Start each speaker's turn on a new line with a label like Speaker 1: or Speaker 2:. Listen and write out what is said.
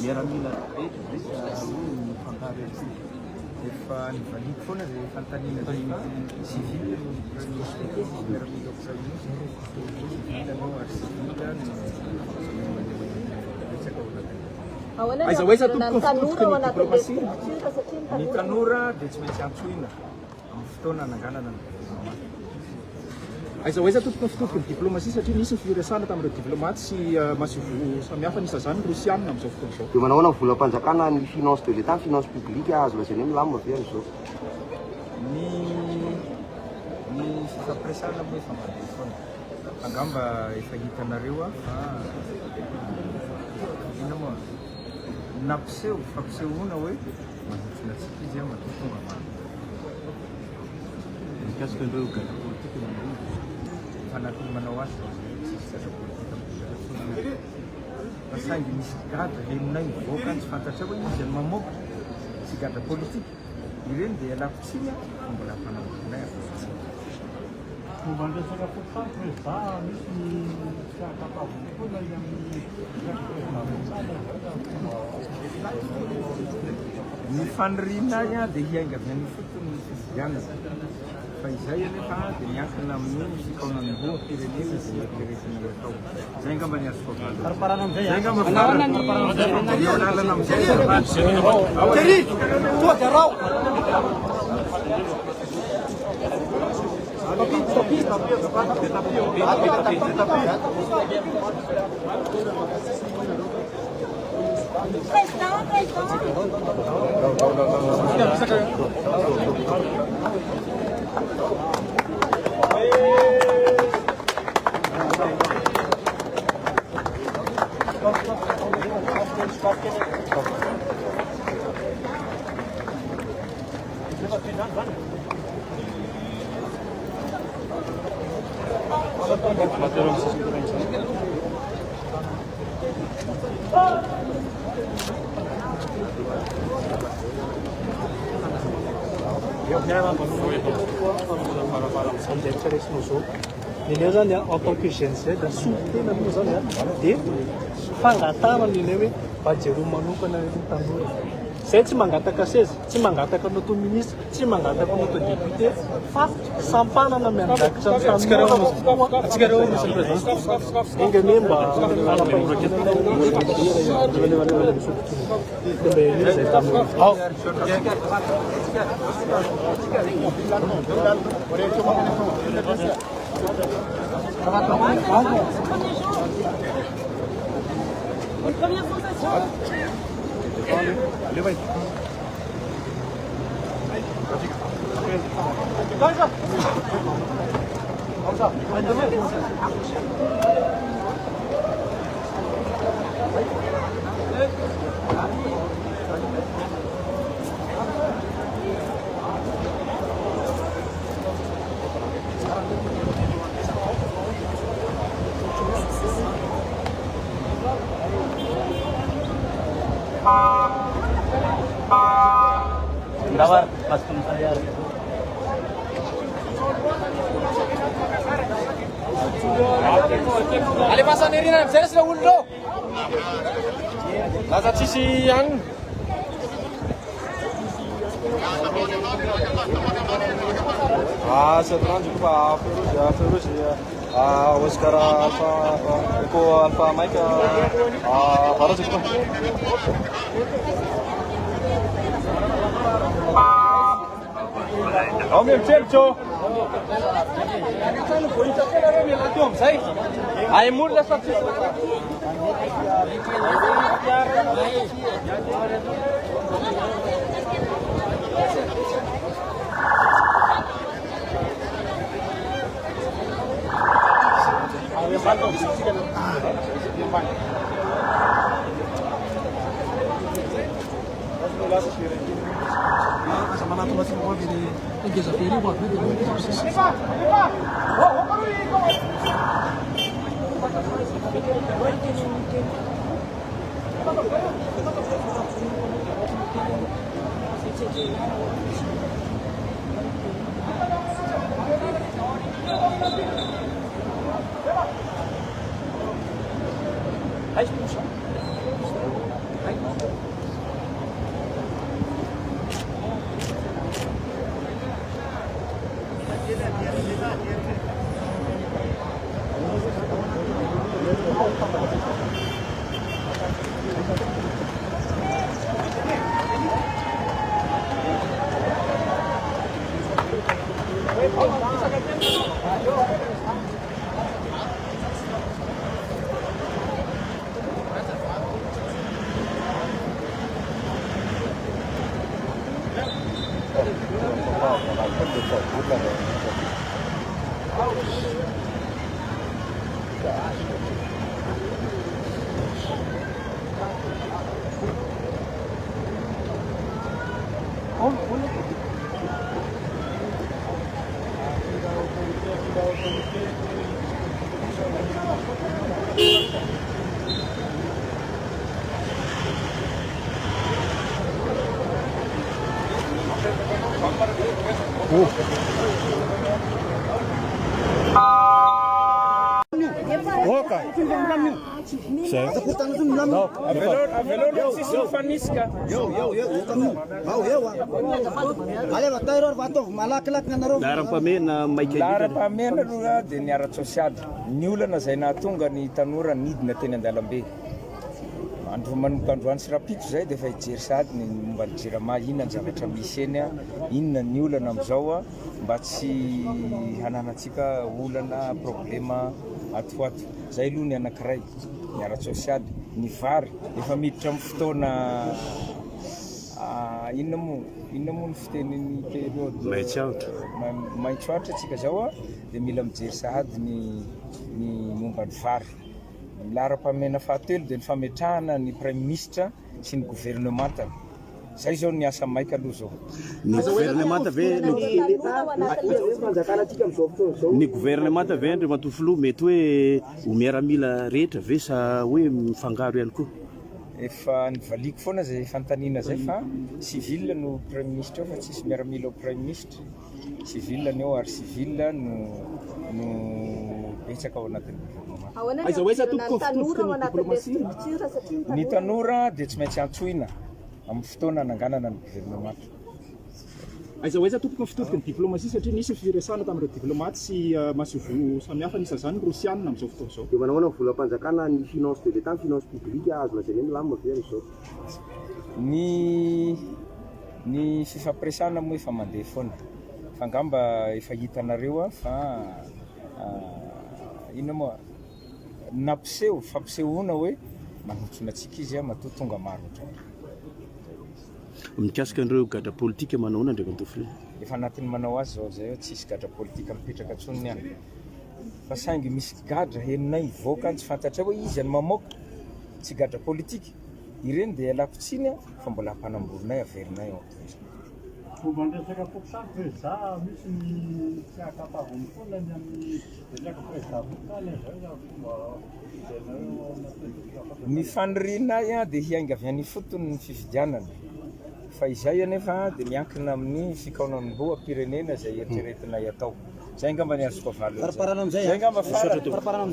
Speaker 1: miaramila fantary efa nivaliko foana zay fanontaniana zay civil miaramila Ukraine civilanao ary civila
Speaker 2: Aiza hoe tompoko ny diplomasia.
Speaker 1: Ny tanora dia tsy maintsy antsoina amin'ny fotoana nanganana ny
Speaker 2: Aiza hoe tompoko ny diplomasia satria nisy ny firesahana tamin'ireo diplomaty sy masivo samihafa nisy zany Rosianina amin'izao fotoana izao.
Speaker 3: Dia manao volam-panjakana ny finance de l'État, finance publique azo lazaina hoe milamina ve amin'izao.
Speaker 1: Ny fifampiraisana moa efa mandeha foana. Angamba efa hitanareo fa ina moa nampiseho fampisehoana hoe manitsina tsika izy madio tonga maro.
Speaker 2: Mikasika an'ireo gadra politika
Speaker 1: fanatony manao azy tsisy gadra politika fa saingy misy gadra leminay mivoaka tsy fantatra hoe izy ny mamoaka sy gadra politika ireny dia alapotsinya fa mbola fanamboanay ny faniriana dia hiainga avy amin'ny fotony fifidianana fa izay anefa dia miankina amin'ny fikaonany roa firenena izay eritreretina atao zay angamba ny azo favaly zay angamba lalana amin'izay
Speaker 4: Nileo zany en tant que jeune zay da solitena aloha zany dia fangatana nileo hoe bajero manokana tanora zay tsy mangataka seza tsy mangataka anao to ministre tsy mangataka anao to député fa sampanana miandrakitra ny tanora atsika reo monsieur le président engane mba
Speaker 2: Une première sensation.
Speaker 4: Allez, vai.
Speaker 5: Grabar pas saya.
Speaker 4: Ale pasan diri na, saya sudah ulo. Nasa sisi yang sekarang juga Ferus ya. Oscar Alpha, Eco Alpha Mike, harus juga. Oh, meu certo. Ai mult de fapt.
Speaker 2: Sama nato masih mau di Igreja Peri buat itu. Hai,
Speaker 1: Aveloro sisy mifanisika.
Speaker 5: Laharam-pamena maika
Speaker 1: Laharam-pamena aloha dia ny ara-tsosialy. Ny olana izay nahatonga ny tanora nidina teny an-dalambe. Andro manomboka androany sy rapiko zay dia efa hijery sady ny momba ny jirama inona ny zavatra misy eny a, inona ny olana amin'izao a, mba tsy hananantsika olana problema atoato. Zay aloha ny anankiray, ny ara-tsosialy. Ny vary efa miditra amin'ny fotoana inona moa ny fiteniny periode maitso atra tsika zao a, dia mila mijery sahady ny momba ny vary. Laharam-pamena fahatelo dia ny fametrahana ny prime ministre sy ny gouvernemanta. Zay zao ny asa maika aloha zao.
Speaker 5: Ny gouvernemanta ve ny gouvernemanta ve Andry Matofiloha mety hoe ho miaramila rehetra ve sa hoe mifangaro ihany koa?
Speaker 1: Efa nivaliko foana zay fanontaniana zay fa civil no prime ministre fa tsisy miaramila ao prime ministre. Civil ny eo ary civil no betsaka ao anatin'ny ny tanora dia tsy maintsy antsoina amin'ny fotoana nanganana ny gouvernemanta.
Speaker 2: Aiza hoe tompoka fitodika ny diplomasia satria nisy firesahana tamin'ireo diplomaty sy masivo samihafa nisazany ny Rosianina amin'izao fotoana izao.
Speaker 3: Dia manao ny volam-panjakana ny finance de l'État, finance publique azo lazaina milamina avy amin'izao.
Speaker 1: Ny fifampiresahana moa efa mandeha foana. Fa angamba efa hitanareo a fa inona moa nampiseho fampisehoana hoe manotsona antsika izy a matoa tonga maro ohatrany.
Speaker 5: Mikasika an'ireo gadra politika manao Andry Matofiloha?
Speaker 1: Efa anatin'ny manao azy zao zay hoe tsisy gadra politika mipetraka antsony any. Fa saingy misy gadra heninay ivoaka tsy fantatra hoe izy any mamoaka tsy gadra politika. Ireny dia ialako tsiny a fa mbola hampanamborinay averinay ao.
Speaker 4: Fomba resaka fokosaky za misy ny fiakapavony foana ny amin'ny resaka président
Speaker 1: ny fanorinay a dia hiainga avy any fotony ny fifidianana. Fa izay anefa dia miankina amin'ny fikaonan'ny lohampirenena izay eritreretinay atao. Zay angamba ny azoko avalo. Zay angamba farany.